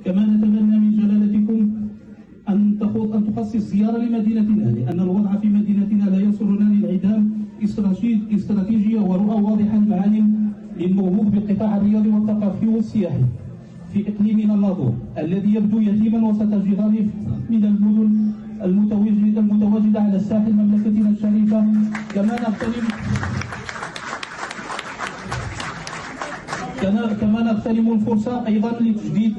كما نتمنى من جلالتكم أن تخصص زيارة لمدينتنا، لأن الوضع في مدينتنا لا يسرنا لانعدام استراتيجية ورؤى واضحة لمعالم للنهوض بالقطاع الرياضي والثقافي والسياحي في إقليمنا الناظور الذي يبدو يتيما وسط جيران من المدن المتواجدة على ساحل مملكتنا الشريفة. كما نغتنم الفرصة أيضا لتجديد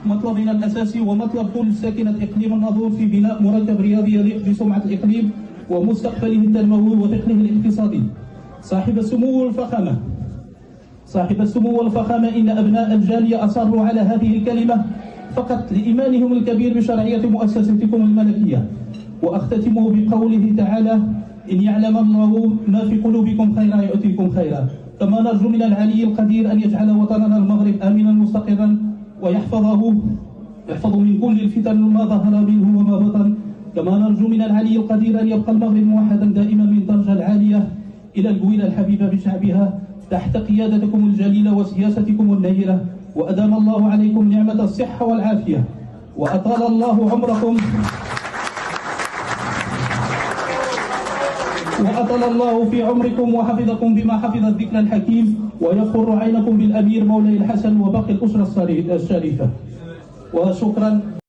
مطلبنا الأساسي ومطلب كل ساكنة إقليم الناظور في بناء مركب رياضي يليق بسمعة الإقليم ومستقبله التنموي وثقله الاقتصادي. صاحب السمو والفخامة إن أبناء الجالية أصروا على هذه الكلمة فقط لإيمانهم الكبير بشرعية مؤسستكم الملكية. وأختتم بقوله تعالى: إن يعلم الله ما في قلوبكم خيرا يؤتيكم خيرا. كما نرجو من العلي القدير أن يجعل وطننا المغرب آمنا مستقرا ويحفظ من كل الفتن ما ظهر منه وما بطن. كما نرجو من العلي القدير أن يبقى المغرب موحدا دائما من درجة العالية إلى الجويلة الحبيبة بشعبها تحت قيادتكم الجليلة وسياستكم النيرة. وأدام الله عليكم نعمة الصحة والعافية وأطال الله عمركم وأطل الله في عمركم وحفظكم بما حفظ الذكر الحكيم ويقر عينكم بالأمير مولاي الحسن وباقي الأسرة الشريفة. وشكرا.